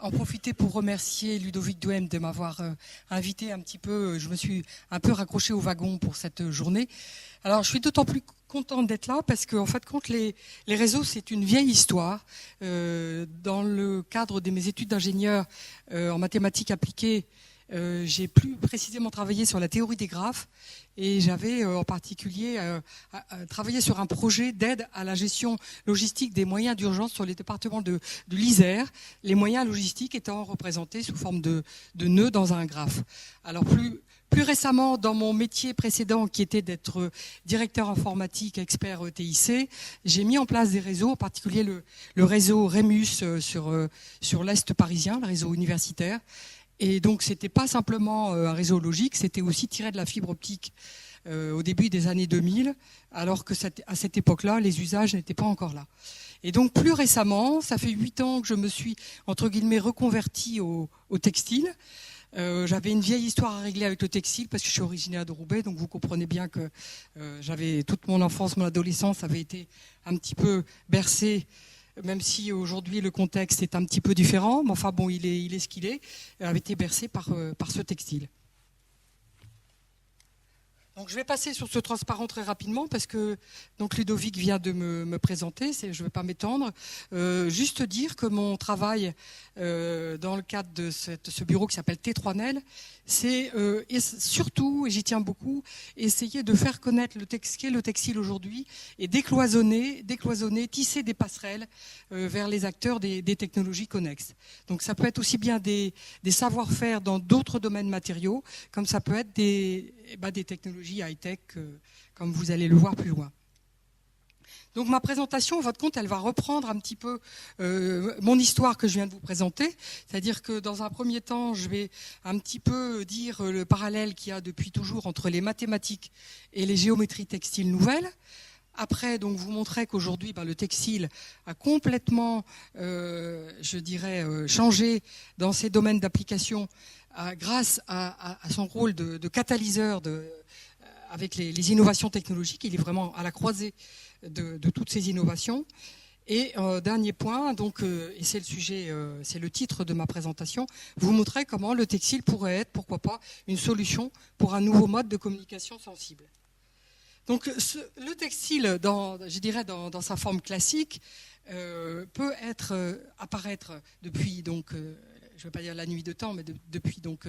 en profiter pour remercier Ludovic Douem de m'avoir invité un petit peu. Je me suis un peu raccrochée au wagon pour cette journée. Alors, je suis d'autant plus contente d'être là parce qu'en fait, les réseaux, c'est une vieille histoire. Dans le cadre de mes études d'ingénieur en mathématiques appliquées, j'ai plus précisément travaillé sur la théorie des graphes et j'avais en particulier travaillé sur un projet d'aide à la gestion logistique des moyens d'urgence sur les départements de l'Isère, les moyens logistiques étant représentés sous forme de nœuds dans un graphe. Alors plus récemment, dans mon métier précédent qui était d'être directeur informatique, expert TIC, j'ai mis en place des réseaux, en particulier le réseau Rémus sur l'Est parisien, le réseau universitaire. Et donc, c'était pas simplement un réseau logique, c'était aussi tiré de la fibre optique au début des années 2000, alors que à cette époque-là, les usages n'étaient pas encore là. Et donc, plus récemment, ça fait 8 ans que je me suis, entre guillemets, reconvertie au textile. J'avais une vieille histoire à régler avec le textile parce que je suis originaire de Roubaix, donc vous comprenez bien que j'avais toute mon enfance, mon adolescence avait été un petit peu bercée. Même si aujourd'hui le contexte est un petit peu différent, mais enfin bon, il est ce qu'il est, avait été bercé par ce textile. Donc je vais passer sur ce transparent très rapidement parce que donc Ludovic vient de me présenter, je ne vais pas m'étendre. Juste dire que mon travail dans le cadre de ce bureau qui s'appelle T3NEL, c'est surtout, et j'y tiens beaucoup, essayer de faire connaître ce qu'est le textile aujourd'hui et décloisonner, tisser des passerelles vers les acteurs des technologies connexes. Donc ça peut être aussi bien des savoir-faire dans d'autres domaines matériaux, comme ça peut être des technologies high-tech, comme vous allez le voir plus loin. Donc ma présentation, votre compte, elle va reprendre un petit peu mon histoire que je viens de vous présenter. C'est-à-dire que dans un premier temps, je vais un petit peu dire le parallèle qu'il y a depuis toujours entre les mathématiques et les géométries textiles nouvelles. Après, donc, vous montrer qu'aujourd'hui, le textile a complètement, changé dans ses domaines d'application grâce à son rôle de catalyseur avec les innovations technologiques. Il est vraiment à la croisée de toutes ces innovations. Et dernier point, donc, et c'est le sujet, c'est le titre de ma présentation, vous montrer comment le textile pourrait être, pourquoi pas, une solution pour un nouveau mode de communication sensible. Donc le textile, dans sa forme classique, peut apparaître depuis donc je ne vais pas dire la nuit de temps, mais depuis donc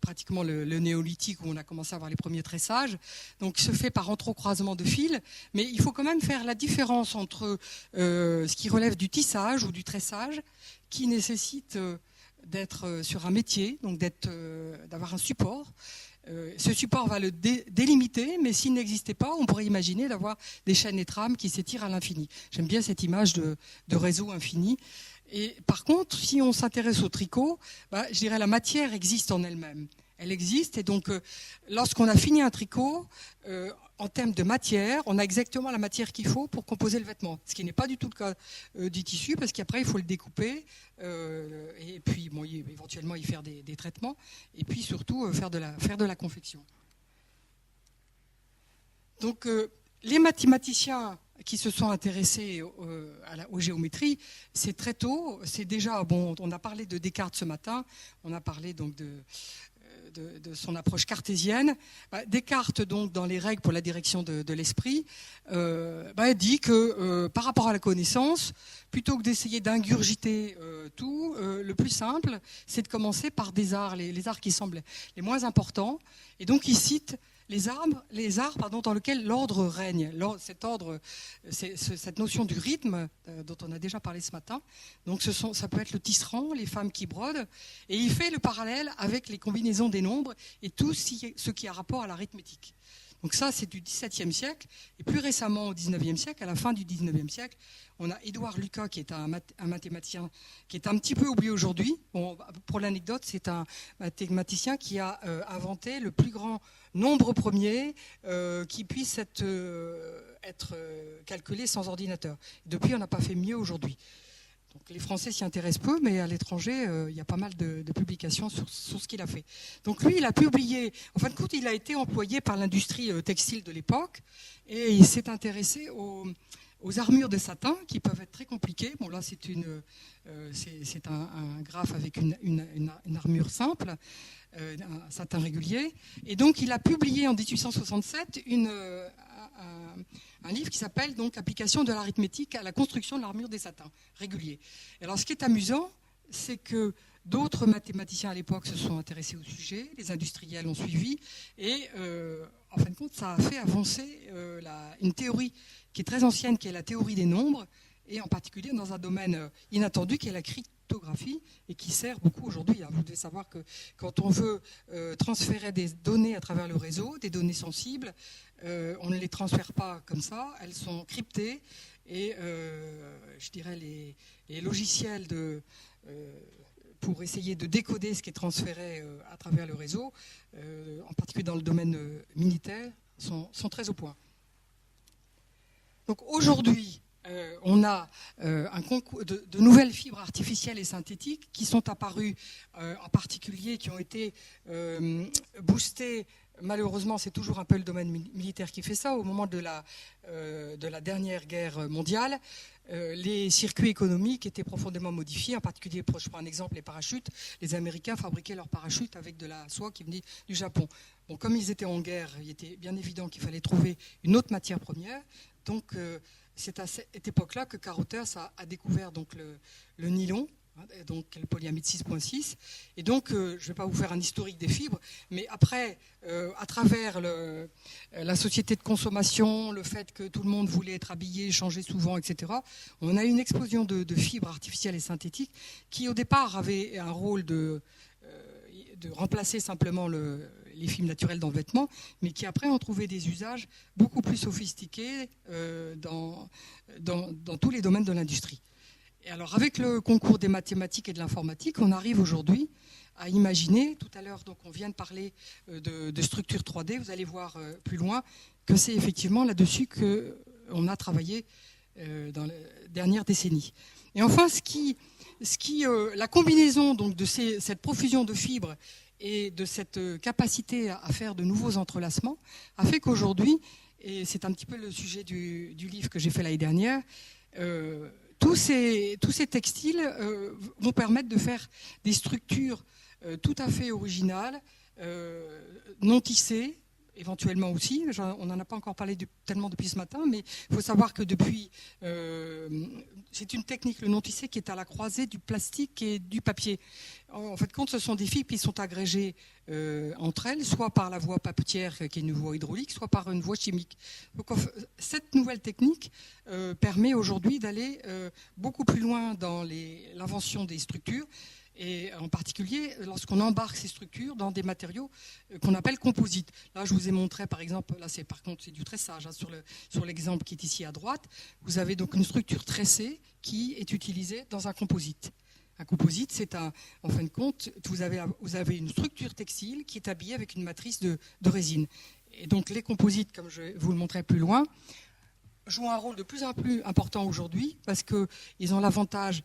pratiquement le néolithique où on a commencé à avoir les premiers tressages. Donc se fait par entrecroisement de fils, mais il faut quand même faire la différence entre ce qui relève du tissage ou du tressage, qui nécessite d'être sur un métier, donc d'avoir un support. Ce support va le délimiter, mais s'il n'existait pas, on pourrait imaginer d'avoir des chaînes et trames qui s'étirent à l'infini. J'aime bien cette image de réseau infini. Et par contre, si on s'intéresse au tricot, je dirais la matière existe en elle-même. Elle existe, et donc lorsqu'on a fini un tricot, en termes de matière, on a exactement la matière qu'il faut pour composer le vêtement. Ce qui n'est pas du tout le cas du tissu, parce qu'après il faut le découper, et puis éventuellement y faire des traitements, et puis surtout faire de la confection. Donc les mathématiciens qui se sont intéressés aux géométries, c'est très tôt, c'est déjà, on a parlé de Descartes ce matin, on a parlé donc de son approche cartésienne. Descartes, donc, dans les règles pour la direction de l'esprit, dit que par rapport à la connaissance, plutôt que d'essayer d'ingurgiter tout, le plus simple, c'est de commencer par des arts, les arts qui semblent les moins importants. Et donc, il cite les arts dans lesquels l'ordre règne. Cet ordre, cette notion du rythme dont on a déjà parlé ce matin. Donc ça peut être le tisserand, les femmes qui brodent, et il fait le parallèle avec les combinaisons des nombres et tout ce qui a rapport à l'arithmétique. Donc ça, c'est du XVIIe siècle, et plus récemment au XIXe siècle, à la fin du XIXe siècle, on a Édouard Lucas, qui est un mathématicien qui est un petit peu oublié aujourd'hui. Pour l'anecdote, c'est un mathématicien qui a inventé le plus grand nombre premier qui puisse être calculé sans ordinateur. Depuis, on n'a pas fait mieux aujourd'hui. Donc, les Français s'y intéressent peu, mais à l'étranger, il y a pas mal de publications sur ce qu'il a fait. Donc lui, il a publié, en fin de compte, il a été employé par l'industrie textile de l'époque, et il s'est intéressé aux armures de satin qui peuvent être très compliquées. Bon, là, c'est un graphe avec une armure simple, un satin régulier. Et donc, il a publié en 1867 un livre qui s'appelle donc Application de l'arithmétique à la construction de l'armure des satins réguliers. Et alors, ce qui est amusant, c'est que d'autres mathématiciens à l'époque se sont intéressés au sujet, les industriels ont suivi, et en fin de compte, ça a fait avancer une théorie qui est très ancienne, qui est la théorie des nombres, et en particulier dans un domaine inattendu qui est la cryptographie, et qui sert beaucoup aujourd'hui. Vous devez savoir que quand on veut transférer des données à travers le réseau, des données sensibles, on ne les transfère pas comme ça, elles sont cryptées, et je dirais les logiciels pour essayer de décoder ce qui est transféré à travers le réseau, en particulier dans le domaine militaire, sont très au point. Donc aujourd'hui, on a un concours de nouvelles fibres artificielles et synthétiques qui sont apparues, en particulier qui ont été boostées. Malheureusement, c'est toujours un peu le domaine militaire qui fait ça. Au moment de la dernière guerre mondiale, les circuits économiques étaient profondément modifiés. En particulier, je prends un exemple, les parachutes. Les Américains fabriquaient leurs parachutes avec de la soie qui venait du Japon. Bon, comme ils étaient en guerre, il était bien évident qu'il fallait trouver une autre matière première. Donc, c'est à cette époque-là que Carl Rogers a découvert donc le nylon, donc le polyamide 6.6. Et donc, je ne vais pas vous faire un historique des fibres, mais après, à travers la société de consommation, le fait que tout le monde voulait être habillé, changer souvent, etc., on a eu une explosion de fibres artificielles et synthétiques qui, au départ, avaient un rôle de remplacer simplement les fibres naturelles dans le vêtement, mais qui après ont trouvé des usages beaucoup plus sophistiqués dans tous les domaines de l'industrie. Et alors, avec le concours des mathématiques et de l'informatique, on arrive aujourd'hui à imaginer, tout à l'heure, donc on vient de parler de structure 3D, vous allez voir plus loin que c'est effectivement là-dessus qu'on a travaillé dans les dernières décennies. Et enfin, la combinaison donc, de cette profusion de fibres et de cette capacité à faire de nouveaux entrelacements a fait qu'aujourd'hui, et c'est un petit peu le sujet du livre que j'ai fait l'année dernière, tous ces textiles vont permettre de faire des structures tout à fait originales, non tissées, éventuellement aussi. On n'en a pas encore parlé tellement depuis ce matin, mais il faut savoir que depuis... c'est une technique, le non tissé, qui est à la croisée du plastique et du papier. En fait, ce sont des fibres qui sont agrégées entre elles, soit par la voie papetière, qui est une voie hydraulique, soit par une voie chimique. Donc, cette nouvelle technique permet aujourd'hui d'aller beaucoup plus loin dans l'invention des structures, et en particulier lorsqu'on embarque ces structures dans des matériaux qu'on appelle composites. Là, je vous ai montré, par exemple, là, par contre, c'est du tressage, hein, sur l'exemple qui est ici à droite. Vous avez donc une structure tressée qui est utilisée dans un composite. Un composite, c'est en fin de compte, vous avez une structure textile qui est habillée avec une matrice de résine. Et donc, les composites, comme je vais vous le montrer plus loin, jouent un rôle de plus en plus important aujourd'hui parce qu'ils ont l'avantage,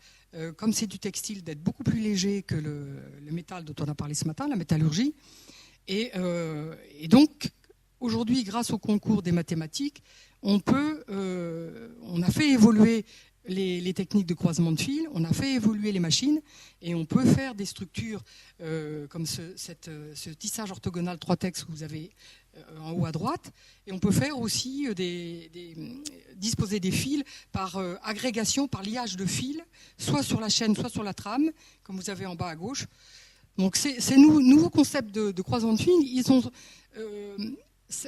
comme c'est du textile, d'être beaucoup plus léger que le métal dont on a parlé ce matin, la métallurgie. Et donc, aujourd'hui, grâce au concours des mathématiques, on a fait évoluer les techniques de croisement de fils, on a fait évoluer les machines et on peut faire des structures comme ce tissage orthogonal 3-tex que vous avez en haut à droite, et on peut faire aussi disposer des fils par agrégation, par liage de fils, soit sur la chaîne, soit sur la trame, comme vous avez en bas à gauche. Donc ces nouveaux concepts de croisement de fils,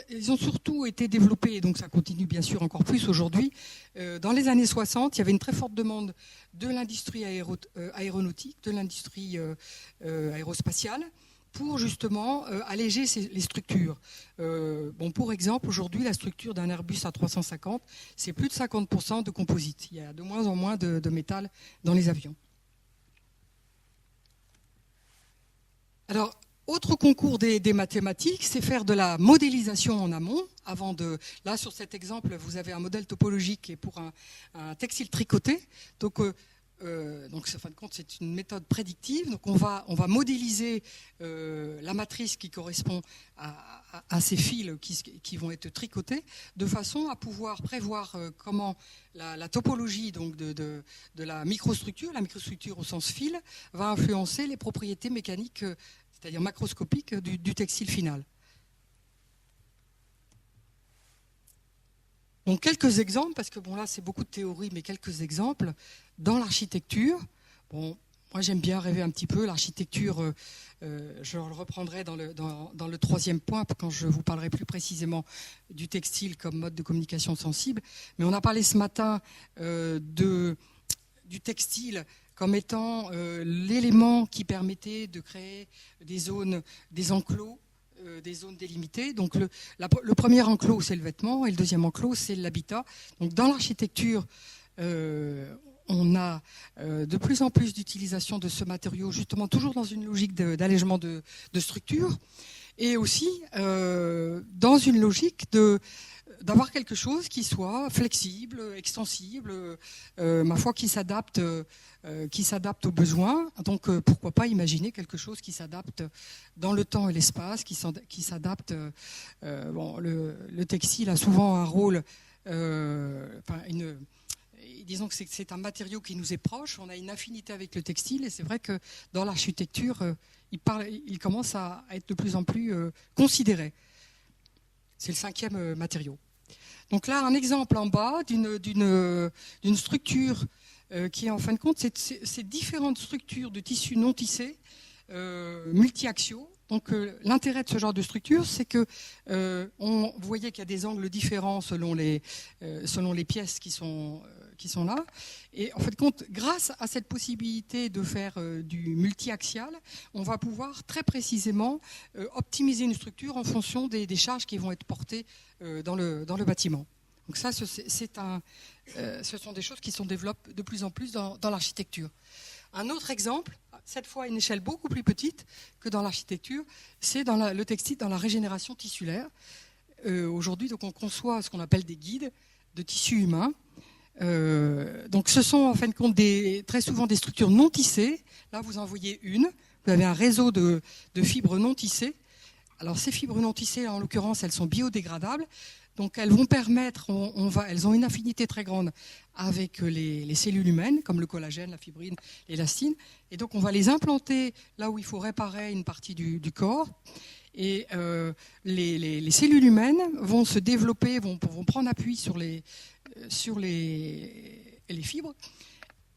ils ont surtout été développés, et donc ça continue bien sûr encore plus aujourd'hui. Dans les années 60, il y avait une très forte demande de l'industrie aéronautique, de l'industrie aérospatiale, pour justement alléger les structures. Pour exemple, aujourd'hui, la structure d'un Airbus A350, c'est plus de 50% de composite. Il y a de moins en moins de métal dans les avions. Alors, autre concours des mathématiques, c'est faire de la modélisation en amont. Là, sur cet exemple, vous avez un modèle topologique qui est pour un textile tricoté. Donc, donc en fin de compte, c'est une méthode prédictive. Donc on va modéliser la matrice qui correspond à ces fils qui vont être tricotés, de façon à pouvoir prévoir comment la topologie donc de la microstructure au sens fil, va influencer les propriétés mécaniques, c'est-à-dire macroscopiques du textile final. Donc quelques exemples, parce que bon là c'est beaucoup de théorie, mais quelques exemples dans l'architecture. Bon, moi j'aime bien rêver un petit peu. L'architecture, je le reprendrai dans le troisième point quand je vous parlerai plus précisément du textile comme mode de communication sensible. Mais on a parlé ce matin du textile comme étant l'élément qui permettait de créer des zones, des enclos, des zones délimitées. Donc le premier enclos, c'est le vêtement, et le deuxième enclos, c'est l'habitat. Donc dans l'architecture, on a de plus en plus d'utilisation de ce matériau, justement toujours dans une logique d'allègement de structure, et aussi dans une logique d'avoir quelque chose qui soit flexible, extensible, ma foi qui s'adapte aux besoins. Donc pourquoi pas imaginer quelque chose qui s'adapte dans le temps et l'espace, qui s'adapte. Bon, le textile a souvent un rôle, disons que c'est un matériau qui nous est proche. On a une affinité avec le textile, et c'est vrai que dans l'architecture, il commence à être de plus en plus considéré. C'est le 5e matériau. Donc là, un exemple en bas d'une structure qui est en fin de compte, c'est différentes structures de tissus non tissés, multi-axiaux. Donc l'intérêt de ce genre de structure, c'est que vous voyez qu'il y a des angles différents selon les pièces qui sont là. Et en fait, grâce à cette possibilité de faire du multi-axial, on va pouvoir très précisément optimiser une structure en fonction des charges qui vont être portées dans le bâtiment. Donc ça, ce sont des choses qui se développent de plus en plus dans l'architecture. Un autre exemple, cette fois à une échelle beaucoup plus petite que dans l'architecture, c'est dans le textile, dans la régénération tissulaire. Aujourd'hui, donc, on conçoit ce qu'on appelle des guides de tissus humains. Donc ce sont en fin de compte très souvent des structures non tissées. Là, vous en voyez une. Vous avez un réseau de fibres non tissées. Alors ces fibres non tissées, en l'occurrence, elles sont biodégradables. Donc elles vont permettre, elles ont une affinité très grande avec les cellules humaines, comme le collagène, la fibrine, l'élastine. Et donc on va les implanter là où il faut réparer une partie du corps. Et les cellules humaines vont se développer, vont prendre appui sur les fibres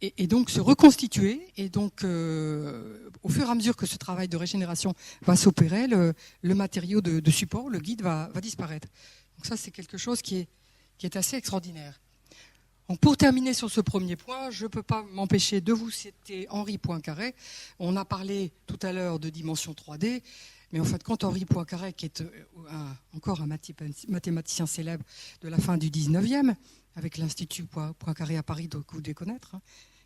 et donc se reconstituer. Et donc au fur et à mesure que ce travail de régénération va s'opérer, le matériau de support, le guide, va disparaître. Donc ça, c'est quelque chose qui est assez extraordinaire. Donc pour terminer sur ce premier point, je ne peux pas m'empêcher de vous citer Henri Poincaré. On a parlé tout à l'heure de dimension 3D, mais en fin de compte, Henri Poincaré, qui est encore un mathématicien célèbre de la fin du 19e, avec l'Institut Poincaré à Paris, que vous devez connaître,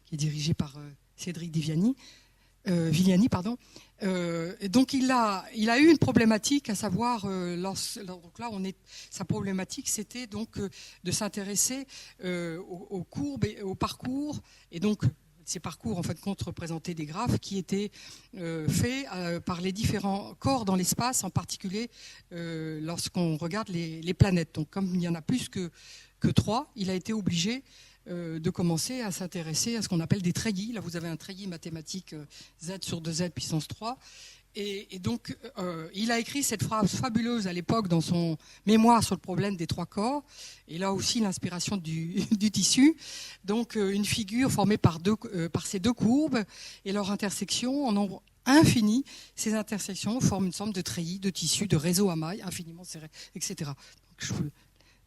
qui est dirigé par Cédric Viviani. Et donc il a eu une problématique, à savoir, donc là sa problématique c'était donc de s'intéresser aux courbes et au parcours, et donc ces parcours en fin de compte représentaient des graphes qui étaient faits par les différents corps dans l'espace, en particulier lorsqu'on regarde les planètes. Donc comme il y en a plus que 3, il a été obligé de commencer à s'intéresser à ce qu'on appelle des treillis. Là, vous avez un treillis mathématique z sur 2z puissance 3. Et donc, il a écrit cette phrase fabuleuse à l'époque dans son mémoire sur le problème des 3 corps. Et là aussi, l'inspiration du tissu. Donc, une figure formée par ces 2 courbes et leur intersection en nombre infini. Ces intersections forment une sorte de treillis, de tissu, de réseau à mailles infiniment serré, etc. Donc,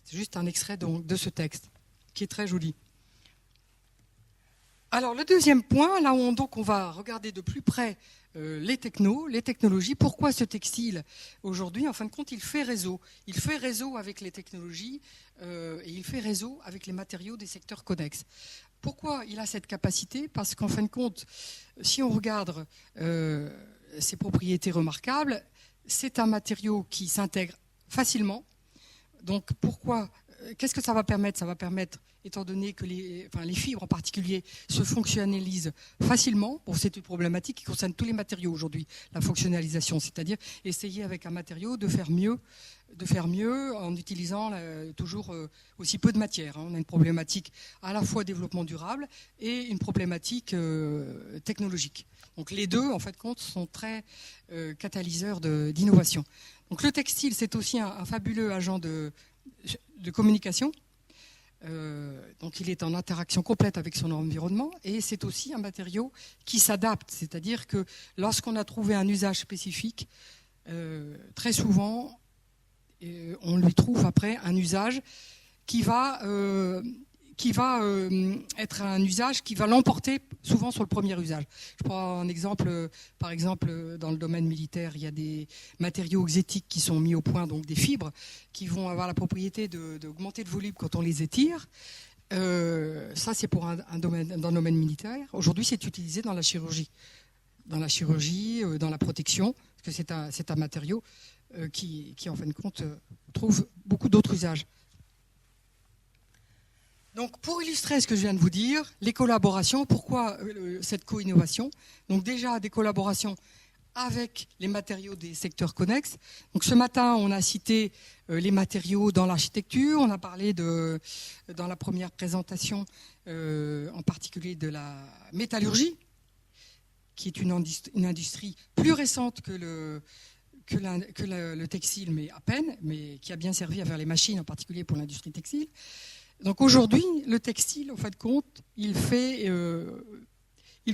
c'est juste un extrait de ce texte qui est très joli. Alors le deuxième point, là où on va regarder de plus près les technologies. Pourquoi ce textile aujourd'hui, en fin de compte, il fait réseau. Il fait réseau avec les technologies et il fait réseau avec les matériaux des secteurs connexes. Pourquoi il a cette capacité? Parce qu'en fin de compte, si on regarde ses propriétés remarquables, c'est un matériau qui s'intègre facilement. Donc pourquoi? Qu'est-ce que ça va permettre? Ça va permettre étant donné que les fibres en particulier se fonctionnalisent facilement. Bon, c'est une problématique qui concerne tous les matériaux aujourd'hui, la fonctionnalisation, c'est-à-dire essayer avec un matériau de faire mieux en utilisant toujours aussi peu de matière. On a une problématique à la fois développement durable et une problématique technologique. Donc les deux, en fait, sont très catalyseurs d'innovation. Donc le textile, c'est aussi un fabuleux agent de communication. Donc il est en interaction complète avec son environnement et c'est aussi un matériau qui s'adapte. C'est-à-dire que lorsqu'on a trouvé un usage spécifique, très souvent, on lui trouve après un usage qui va être un usage qui va l'emporter souvent sur le premier usage. Je prends un exemple, par exemple dans le domaine militaire, il y a des matériaux exétiques qui sont mis au point, donc des fibres, qui vont avoir la propriété d'augmenter de volume quand on les étire. Ça c'est pour dans le domaine militaire. Aujourd'hui c'est utilisé dans la chirurgie, dans la protection, parce que c'est un matériau qui en fin de compte trouve beaucoup d'autres usages. Donc, pour illustrer ce que je viens de vous dire, les collaborations, pourquoi cette co-innovation? Donc déjà, des collaborations avec les matériaux des secteurs connexes. Donc ce matin, on a cité les matériaux dans l'architecture, on a parlé dans la première présentation, en particulier de la métallurgie, qui est une industrie plus récente que le textile, mais à peine, mais qui a bien servi à faire les machines, en particulier pour l'industrie textile. Donc aujourd'hui, le textile, en fin de compte, il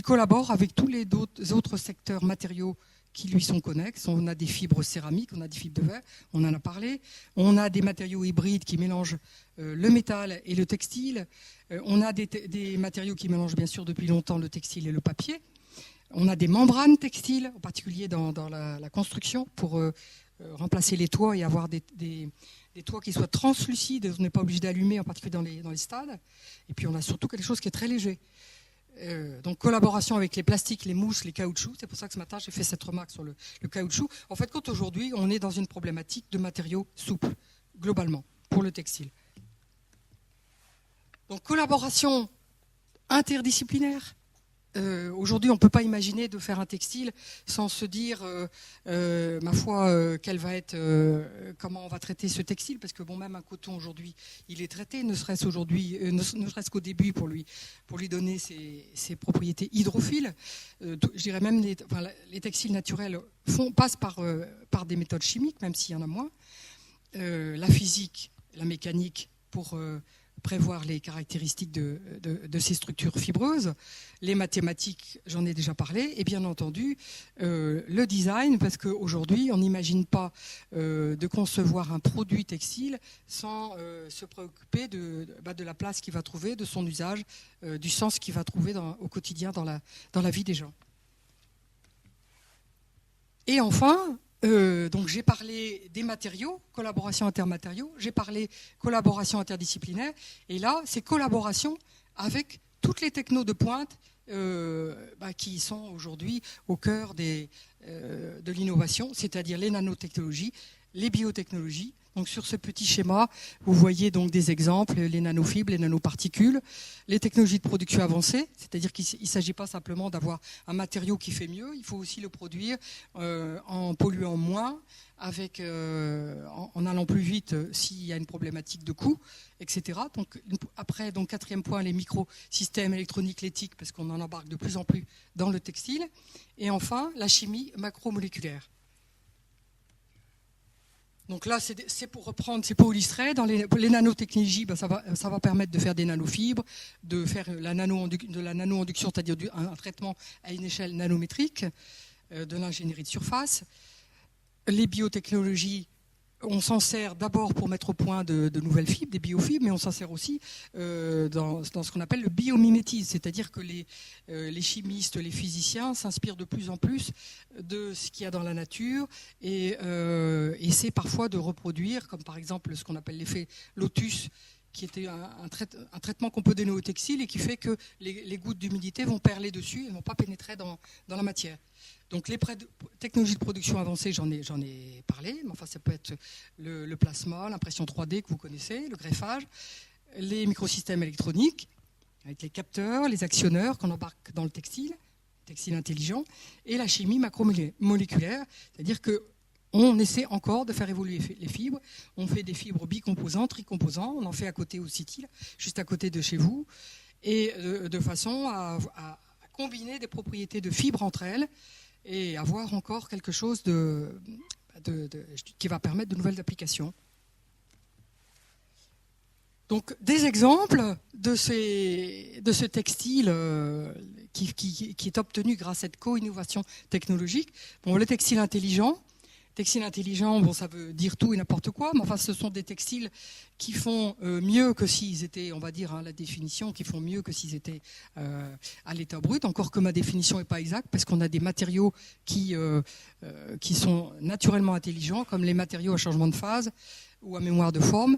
collabore avec tous les autres secteurs matériaux qui lui sont connexes. On a des fibres céramiques, on a des fibres de verre, on en a parlé. On a des matériaux hybrides qui mélangent le métal et le textile. On a des matériaux qui mélangent bien sûr depuis longtemps le textile et le papier. On a des membranes textiles, en particulier dans la construction, pour remplacer les toits et avoir des toits qui soient translucides. On n'est pas obligé d'allumer, en particulier dans les stades. Et puis on a surtout quelque chose qui est très léger. Donc collaboration avec les plastiques, les mousses, les caoutchoucs. C'est pour ça que ce matin j'ai fait cette remarque sur le caoutchouc. En fait, quand aujourd'hui on est dans une problématique de matériaux souples, globalement, pour le textile. Donc collaboration interdisciplinaire. Aujourd'hui, on ne peut pas imaginer de faire un textile sans se dire, ma foi, comment on va traiter ce textile, parce que bon, même un coton aujourd'hui, il est traité, ne serait-ce qu'au début pour lui donner ses propriétés hydrophiles. Je dirais même les textiles naturels passent par des méthodes chimiques, même s'il y en a moins. La physique, la mécanique pour prévoir les caractéristiques de ces structures fibreuses, les mathématiques, j'en ai déjà parlé, et bien entendu le design, parce qu'aujourd'hui on n'imagine pas de concevoir un produit textile sans se préoccuper de la place qu'il va trouver, de son usage, du sens qu'il va trouver au quotidien dans la vie des gens. Et enfin, donc j'ai parlé des matériaux, collaboration intermatériaux, j'ai parlé collaboration interdisciplinaire, et là c'est collaboration avec toutes les technos de pointe qui sont aujourd'hui au cœur de l'innovation, c'est-à-dire les nanotechnologies, les biotechnologies. Donc sur ce petit schéma, vous voyez donc des exemples, les nanofibres, les nanoparticules, les technologies de production avancées, c'est-à-dire qu'il ne s'agit pas simplement d'avoir un matériau qui fait mieux, il faut aussi le produire en polluant moins, en allant plus vite s'il y a une problématique de coût, etc. Donc, après, quatrième point, les microsystèmes électroniques, l'éthique, parce qu'on en embarque de plus en plus dans le textile. Et enfin, la chimie macromoléculaire. Donc là, c'est pour reprendre, c'est pour illustrer. Dans les nanotechnologies, ça va permettre de faire des nanofibres, de faire de la nano-induction, c'est-à-dire un traitement à une échelle nanométrique, de l'ingénierie de surface. Les biotechnologies, on s'en sert d'abord pour mettre au point de nouvelles fibres, des biofibres, mais on s'en sert aussi dans ce qu'on appelle le biomimétisme, c'est-à-dire que les chimistes, les physiciens s'inspirent de plus en plus de ce qu'il y a dans la nature et essaient parfois de reproduire, comme par exemple ce qu'on appelle l'effet lotus, qui était un traitement qu'on peut donner au textile et qui fait que les gouttes d'humidité vont perler dessus et ne vont pas pénétrer dans la matière. Donc les technologies de production avancées, j'en ai parlé, mais enfin ça peut être le plasma, l'impression 3D que vous connaissez, le greffage, les microsystèmes électroniques, avec les capteurs, les actionneurs qu'on embarque dans le textile intelligent, et la chimie macromoléculaire, c'est-à-dire qu'on essaie encore de faire évoluer les fibres. On fait des fibres bicomposants, tricomposants, on en fait à côté au City, juste à côté de chez vous, et de façon à combiner des propriétés de fibres entre elles et avoir encore quelque chose qui va permettre de nouvelles applications. Donc, des exemples de ce textile qui est obtenu grâce à cette co-innovation technologique. Bon, le textile intelligent. Textile intelligent, bon, ça veut dire tout et n'importe quoi, mais enfin, ce sont des textiles qui font mieux que s'ils étaient, on va dire, la définition, qui font mieux que s'ils étaient à l'état brut, encore que ma définition n'est pas exacte, parce qu'on a des matériaux qui sont naturellement intelligents, comme les matériaux à changement de phase ou à mémoire de forme.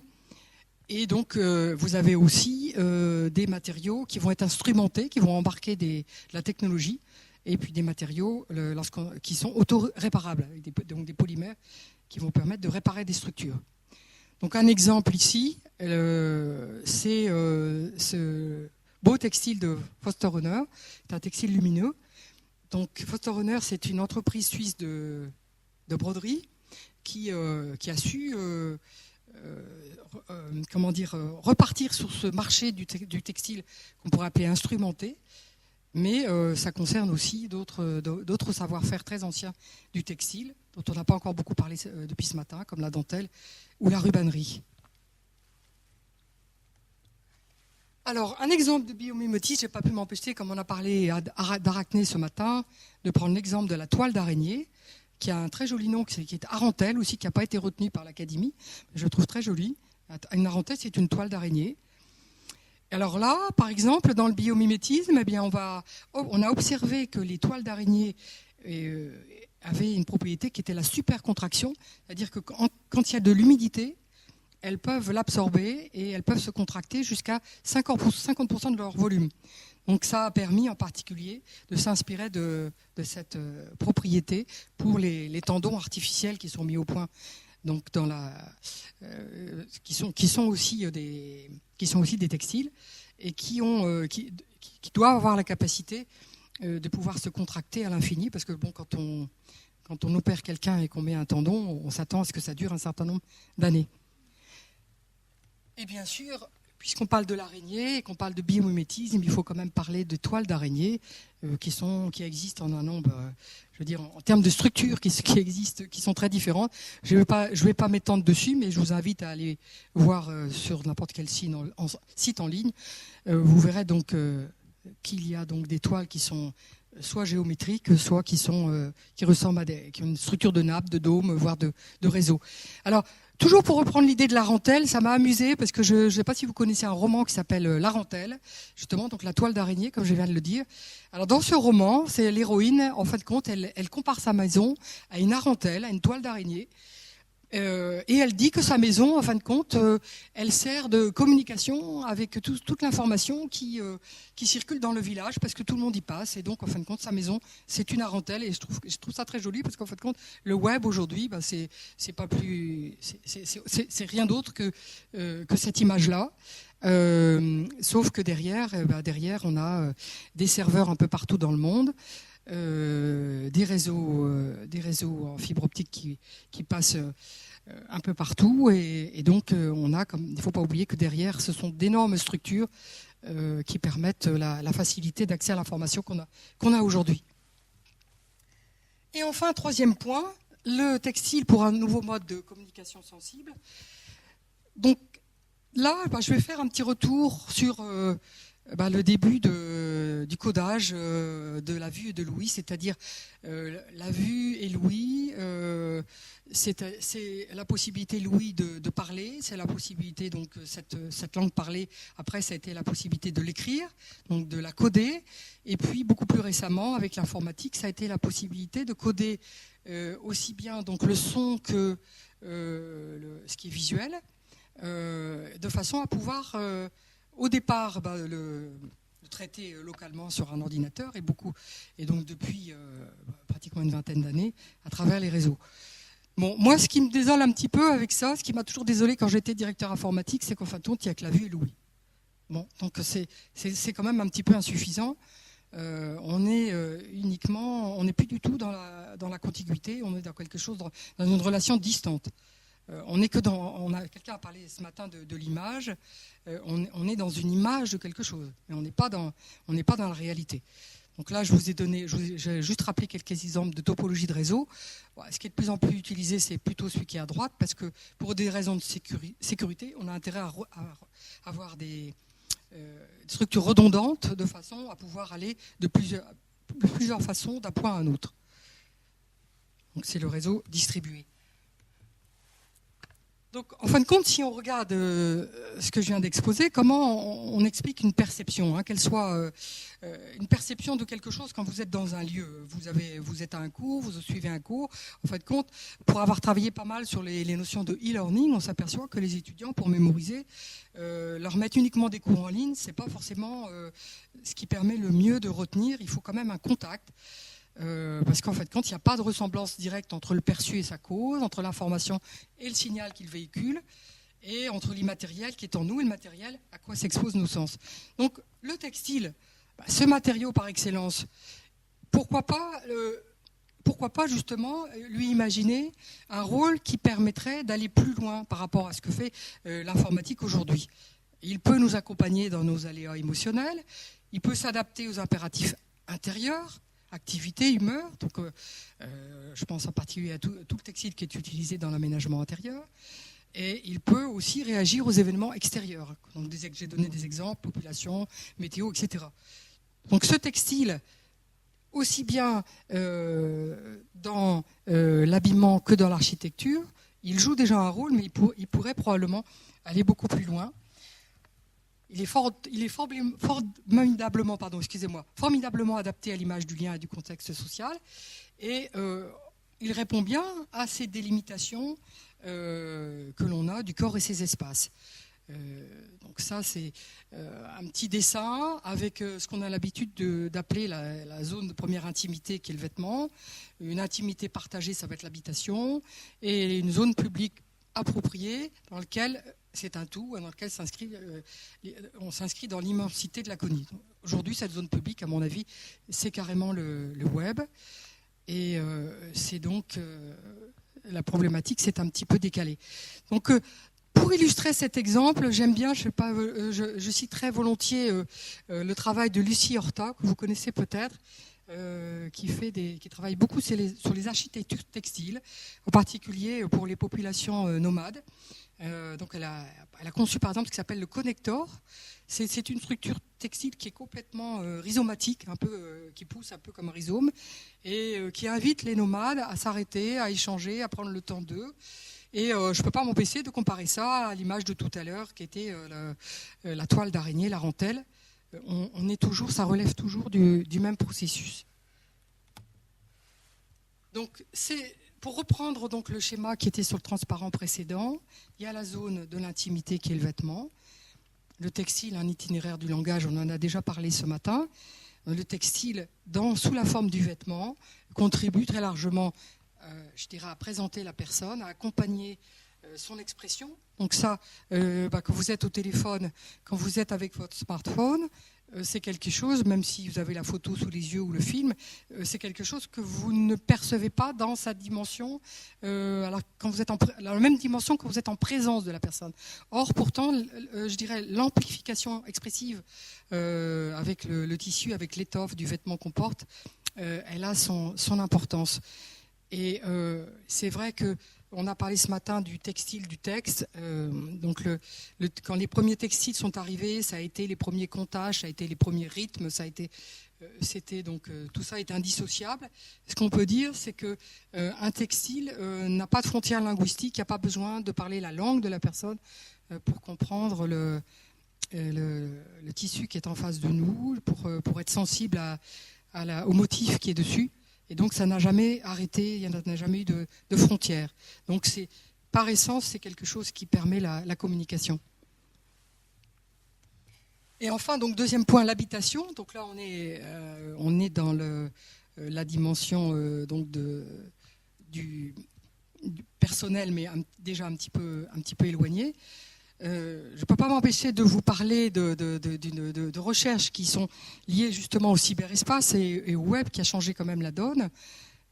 Et donc, vous avez aussi des matériaux qui vont être instrumentés, qui vont embarquer de la technologie, et puis des matériaux qui sont auto-réparables, donc des polymères qui vont permettre de réparer des structures. Donc, un exemple ici, c'est ce beau textile de Foster Runner. C'est un textile lumineux. Donc, Foster Runner, c'est une entreprise suisse de broderie qui a su... repartir sur ce marché du textile qu'on pourrait appeler instrumenté, mais ça concerne aussi d'autres savoir-faire très anciens du textile, dont on n'a pas encore beaucoup parlé depuis ce matin, comme la dentelle ou la rubannerie. Alors, un exemple de biomimétisme, je n'ai pas pu m'empêcher, comme on a parlé d'arachné ce matin, de prendre l'exemple de la toile d'araignée, qui a un très joli nom, qui est arentelle aussi, qui n'a pas été retenu par l'Académie. Je le trouve très joli. Une arentelle, c'est une toile d'araignée. Alors là, par exemple, dans le biomimétisme, eh bien, on a observé que les toiles d'araignée avaient une propriété qui était la supercontraction, c'est-à-dire que quand il y a de l'humidité, elles peuvent l'absorber et elles peuvent se contracter jusqu'à 50% de leur volume. Donc ça a permis en particulier de s'inspirer de cette propriété pour les tendons artificiels qui sont mis au point, donc qui sont aussi des textiles et qui doivent avoir la capacité de pouvoir se contracter à l'infini, parce que bon, quand on opère quelqu'un et qu'on met un tendon, on s'attend à ce que ça dure un certain nombre d'années. Et bien sûr, puisqu'on parle de l'araignée et qu'on parle de biomimétisme, il faut quand même parler de toiles d'araignée qui existent en un nombre, je veux dire, en termes de structures qui existent, qui sont très différentes. Je vais pas m'étendre dessus, mais je vous invite à aller voir sur n'importe quel site en ligne. Vous verrez donc qu'il y a donc des toiles qui sont soit géométriques, soit qui ressemblent qui ont une structure de nappe, de dôme, voire de réseau. Alors, toujours pour reprendre l'idée de l'arentelle, ça m'a amusé parce que je ne sais pas si vous connaissez un roman qui s'appelle L'Arentelle, justement, donc la toile d'araignée, comme je viens de le dire. Alors dans ce roman, c'est l'héroïne, en fin de compte, elle compare sa maison à une arentelle, à une toile d'araignée. Et elle dit que sa maison, en fin de compte, elle sert de communication avec toute l'information qui circule dans le village, parce que tout le monde y passe. Et donc, en fin de compte, sa maison, c'est une arentelle. Et je trouve ça très joli, parce qu'en fin de compte, le web aujourd'hui, c'est rien d'autre que cette image-là. Sauf que derrière, on a des serveurs un peu partout dans le monde. Des réseaux en fibre optique qui passent un peu partout, et donc il ne faut pas oublier que derrière ce sont d'énormes structures qui permettent la facilité d'accès à l'information qu'on a aujourd'hui. Et enfin, troisième point, le textile pour un nouveau mode de communication sensible. Donc là, je vais faire un petit retour sur le début du codage de la vue et de l'ouïe, c'est-à-dire la vue et l'ouïe, c'est la possibilité, l'ouïe, de parler, c'est la possibilité, donc cette langue parlée, après ça a été la possibilité de l'écrire, donc de la coder, et puis beaucoup plus récemment, avec l'informatique, ça a été la possibilité de coder aussi bien donc, le son que ce qui est visuel, de façon à pouvoir... au départ, le traiter localement sur un ordinateur et donc depuis pratiquement une vingtaine d'années à travers les réseaux. Bon, moi, ce qui me désole un petit peu avec ça, ce qui m'a toujours désolé quand j'étais directeur informatique, c'est qu'en fin de compte, il n'y a que la vue et l'ouïe. Bon, donc c'est quand même un petit peu insuffisant. On n'est plus du tout dans la contiguïté, on est dans quelque chose, dans une relation distante. Quelqu'un a parlé ce matin de l'image. On est dans une image de quelque chose, mais on n'est pas dans la réalité. Donc là, j'ai juste rappelé quelques exemples de topologie de réseau. Bon, ce qui est de plus en plus utilisé, c'est plutôt celui qui est à droite, parce que pour des raisons de sécurité, on a intérêt à avoir des structures redondantes de façon à pouvoir aller de plusieurs façons d'un point à un autre. Donc c'est le réseau distribué. Donc, en fin de compte, si on regarde ce que je viens d'exposer, comment on explique une perception, hein, qu'elle soit une perception de quelque chose quand vous êtes dans un lieu. Vous êtes à un cours, vous suivez un cours. En fin de compte, pour avoir travaillé pas mal sur les notions de e-learning, on s'aperçoit que les étudiants, pour mémoriser, leur mettre uniquement des cours en ligne, c'est pas forcément ce qui permet le mieux de retenir. Il faut quand même un contact. Parce qu'en fait, quand il n'y a pas de ressemblance directe entre le perçu et sa cause, entre l'information et le signal qu'il véhicule, et entre l'immatériel qui est en nous et le matériel à quoi s'exposent nos sens. Donc le textile, ce matériau par excellence, pourquoi pas justement lui imaginer un rôle qui permettrait d'aller plus loin par rapport à ce que fait l'informatique aujourd'hui. Il peut nous accompagner dans nos aléas émotionnels, il peut s'adapter aux impératifs intérieurs, activité, humeur, donc je pense en particulier à tout le textile qui est utilisé dans l'aménagement intérieur, et il peut aussi réagir aux événements extérieurs. Donc j'ai donné des exemples, population, météo, etc. Donc ce textile, aussi bien dans l'habillement que dans l'architecture, il joue déjà un rôle, mais il pourrait probablement aller beaucoup plus loin. Il est formidablement adapté à l'image du lien et du contexte social, et il répond bien à ces délimitations que l'on a du corps et ses espaces. Donc ça, c'est un petit dessin avec ce qu'on a l'habitude d'appeler la zone de première intimité, qui est le vêtement. Une intimité partagée, ça va être l'habitation, et une zone publique appropriée dans laquelle c'est un tout, dans lequel on s'inscrit dans l'immensité de l'inconnu. Aujourd'hui, cette zone publique, à mon avis, c'est carrément le web. Et c'est donc la problématique, c'est un petit peu décalé. Donc, pour illustrer cet exemple, j'aime bien, je citerai volontiers le travail de Lucie Horta, que vous connaissez peut-être, qui travaille beaucoup sur les architectures textiles, en particulier pour les populations nomades. Donc elle a conçu par exemple ce qui s'appelle le connector. C'est une structure textile qui est complètement rhizomatique, qui pousse un peu comme un rhizome, et qui invite les nomades à s'arrêter, à échanger, à prendre le temps d'eux. Et je ne peux pas m'empêcher de comparer ça à l'image de tout à l'heure, qui était la toile d'araignée, la rentelle. Ça relève toujours du même processus. Donc pour reprendre donc le schéma qui était sur le transparent précédent, il y a la zone de l'intimité qui est le vêtement. Le textile, un itinéraire du langage, on en a déjà parlé ce matin. Le textile, sous la forme du vêtement, contribue très largement, je dirais, à présenter la personne, à accompagner son expression. Donc ça, quand vous êtes au téléphone, quand vous êtes avec votre smartphone, c'est quelque chose, même si vous avez la photo sous les yeux ou le film, c'est quelque chose que vous ne percevez pas dans sa dimension, alors quand vous êtes dans la même dimension que vous êtes en présence de la personne. Or, pourtant, je dirais, l'amplification expressive avec le tissu, avec l'étoffe du vêtement qu'on porte, elle a son importance. Et c'est vrai que on a parlé ce matin du textile, du texte. Donc quand les premiers textiles sont arrivés, ça a été les premiers comptages, ça a été les premiers rythmes, tout ça est indissociable. Ce qu'on peut dire, c'est que un textile n'a pas de frontières linguistiques, il n'y a pas besoin de parler la langue de la personne pour comprendre le tissu qui est en face de nous, pour être sensible au motif qui est dessus. Et donc ça n'a jamais arrêté, il n'y a jamais eu de frontières. Donc par essence, c'est quelque chose qui permet la communication. Et enfin, donc deuxième point, l'habitation. Donc là, on est dans la dimension du personnel, mais déjà un petit peu éloigné. je ne peux pas m'empêcher de vous parler de recherches qui sont liées justement au cyberespace et au web, qui a changé quand même la donne.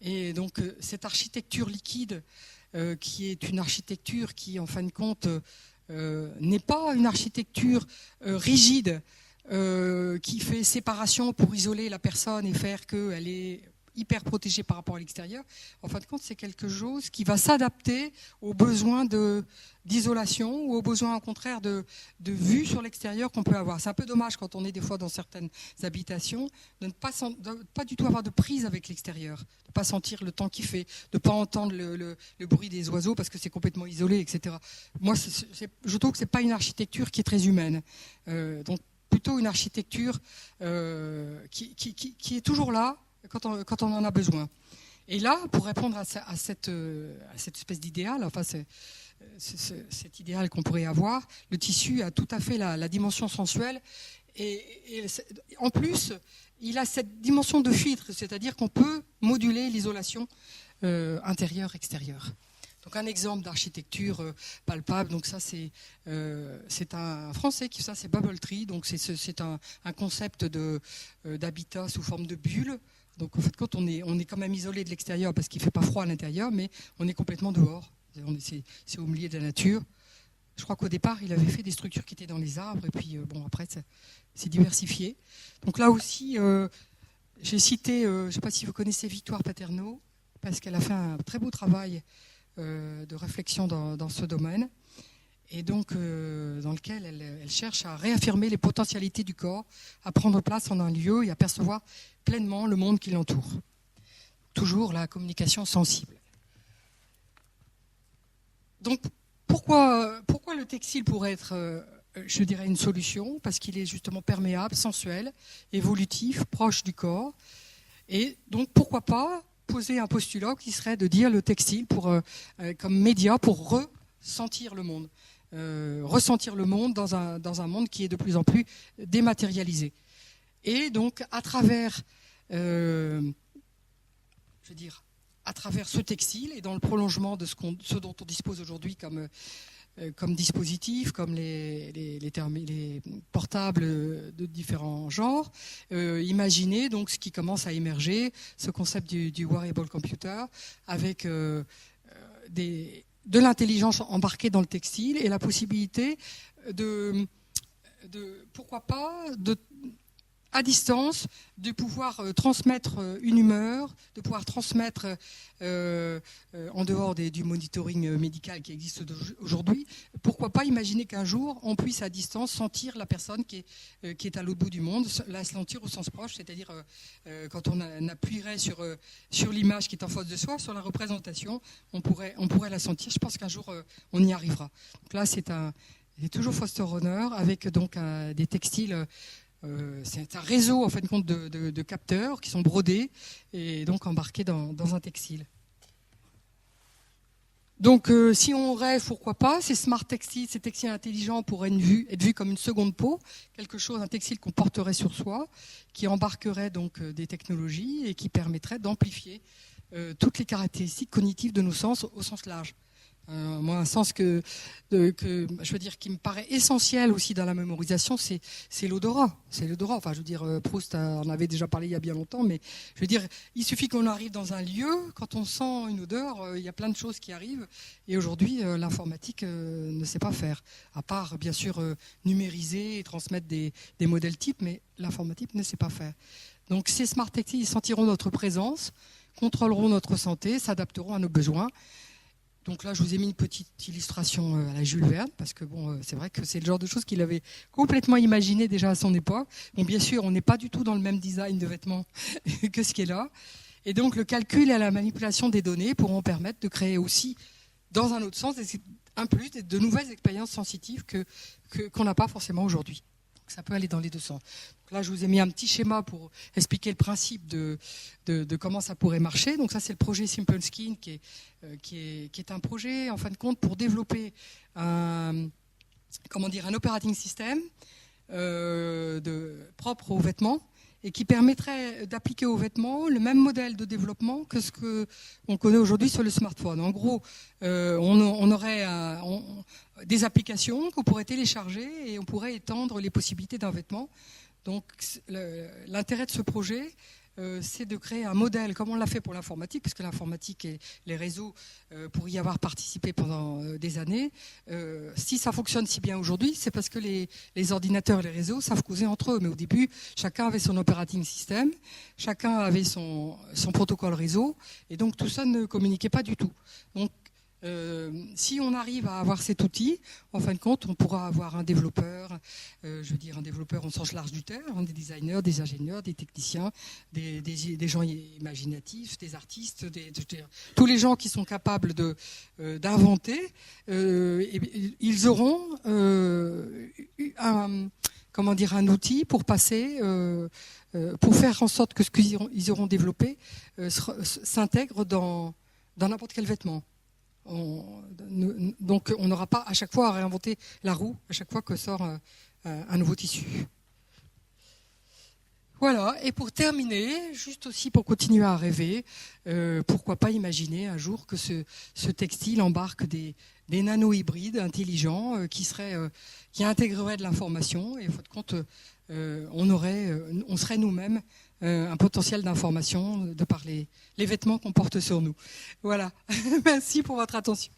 Et donc cette architecture liquide, qui est une architecture qui, en fin de compte, n'est pas une architecture rigide, qui fait séparation pour isoler la personne et faire qu'elle est hyper protégée par rapport à l'extérieur. En fin de compte, c'est quelque chose qui va s'adapter aux besoins d'isolation ou aux besoins, au contraire, de vue sur l'extérieur qu'on peut avoir. C'est un peu dommage quand on est des fois dans certaines habitations de ne pas du tout avoir de prise avec l'extérieur, de ne pas sentir le temps qu'il fait, de ne pas entendre le bruit des oiseaux parce que c'est complètement isolé, etc. Moi, je trouve que ce n'est pas une architecture qui est très humaine. Donc, plutôt une architecture qui est toujours là, quand on en a besoin. Et là, pour répondre à cette espèce d'idéal, enfin cet idéal qu'on pourrait avoir, le tissu a tout à fait la dimension sensuelle et en plus, il a cette dimension de filtre, c'est-à-dire qu'on peut moduler l'isolation intérieure-extérieure. Donc un exemple d'architecture palpable, donc ça c'est un Français qui ça c'est Bubble Tree, donc c'est un concept d'habitat sous forme de bulle. Donc en fait, quand on est quand même isolé de l'extérieur parce qu'il ne fait pas froid à l'intérieur, mais on est complètement dehors. C'est au milieu de la nature. Je crois qu'au départ, il avait fait des structures qui étaient dans les arbres, et puis bon, après, c'est diversifié. Donc là aussi, j'ai cité, je ne sais pas si vous connaissez Victoire Paterno, parce qu'elle a fait un très beau travail de réflexion dans ce domaine, et donc dans lequel elle cherche à réaffirmer les potentialités du corps, à prendre place en un lieu et à percevoir pleinement le monde qui l'entoure. Toujours la communication sensible. Donc pourquoi le textile pourrait être, je dirais, une solution? Parce qu'il est justement perméable, sensuel, évolutif, proche du corps. Et donc pourquoi pas poser un postulat qui serait de dire le textile comme média pour ressentir le monde. Ressentir le monde dans un monde qui est de plus en plus dématérialisé. Et donc, à travers ce textile et dans le prolongement de ce dont on dispose aujourd'hui comme dispositifs, comme les portables de différents genres, imaginez donc ce qui commence à émerger, ce concept du wearable computer, avec de l'intelligence embarquée dans le textile et la possibilité pourquoi pas, à distance, de pouvoir transmettre une humeur, de pouvoir transmettre, en dehors du monitoring médical qui existe aujourd'hui, pourquoi pas imaginer qu'un jour, on puisse à distance sentir la personne qui est à l'autre bout du monde, la sentir au sens proche, c'est-à-dire quand on appuierait sur l'image qui est en face de soi, sur la représentation, on pourrait la sentir. Je pense qu'un jour, on y arrivera. Donc là, c'est toujours Foster Runner avec donc des textiles. C'est un réseau en fin de compte de capteurs qui sont brodés et donc embarqués dans un textile. Donc si on rêve, pourquoi pas, ces smart textiles, ces textiles intelligents pourraient être vus comme une seconde peau, un textile qu'on porterait sur soi, qui embarquerait donc des technologies et qui permettrait d'amplifier toutes les caractéristiques cognitives de nos sens au sens large. Moi, un sens je veux dire, qui me paraît essentiel aussi dans la mémorisation, c'est l'odorat. C'est l'odorat. Enfin, je veux dire, Proust en avait déjà parlé il y a bien longtemps, mais je veux dire, il suffit qu'on arrive dans un lieu, quand on sent une odeur, il y a plein de choses qui arrivent. Et aujourd'hui, l'informatique ne sait pas faire, à part bien sûr numériser et transmettre des modèles types, mais l'informatique ne sait pas faire. Donc, ces smart textiles, ils sentiront notre présence, contrôleront notre santé, s'adapteront à nos besoins. Donc là, je vous ai mis une petite illustration à la Jules Verne, parce que bon, c'est vrai que c'est le genre de choses qu'il avait complètement imaginé déjà à son époque. Bon, bien sûr, on n'est pas du tout dans le même design de vêtements que ce qui est là. Et donc, le calcul et la manipulation des données pourront permettre de créer aussi, dans un autre sens, de nouvelles expériences sensitives qu'on n'a pas forcément aujourd'hui. Donc, ça peut aller dans les deux sens. Donc là, je vous ai mis un petit schéma pour expliquer le principe de comment ça pourrait marcher. Donc ça, c'est le projet Simple Skin qui est un projet, en fin de compte, pour développer un operating system propre aux vêtements et qui permettrait d'appliquer aux vêtements le même modèle de développement que ce qu'on connaît aujourd'hui sur le smartphone. En gros, on aurait des applications qu'on pourrait télécharger et on pourrait étendre les possibilités d'un vêtement. Donc l'intérêt de ce projet, c'est de créer un modèle, comme on l'a fait pour l'informatique, puisque l'informatique et les réseaux, pour y avoir participé pendant des années, si ça fonctionne si bien aujourd'hui, c'est parce que les ordinateurs et les réseaux savent causer entre eux. Mais au début, chacun avait son operating system, chacun avait son protocole réseau, et donc tout ça ne communiquait pas du tout. Donc, si on arrive à avoir cet outil, en fin de compte, on pourra avoir un développeur, je veux dire un développeur au sens large du terme, des designers, des ingénieurs, des techniciens, des gens imaginatifs, des artistes, tous les gens qui sont capables d'inventer, ils auront un outil pour passer, pour faire en sorte que ce qu'ils auront développé s'intègre dans n'importe quel vêtement. Donc on n'aura pas à chaque fois à réinventer la roue à chaque fois que sort un nouveau tissu. Voilà, et pour terminer, juste aussi pour continuer à rêver, pourquoi pas imaginer un jour que ce textile embarque des nano-hybrides intelligents qui intégreraient de l'information, et en fin de compte, on serait nous-mêmes un potentiel d'information de par les vêtements qu'on porte sur nous. Voilà, merci pour votre attention.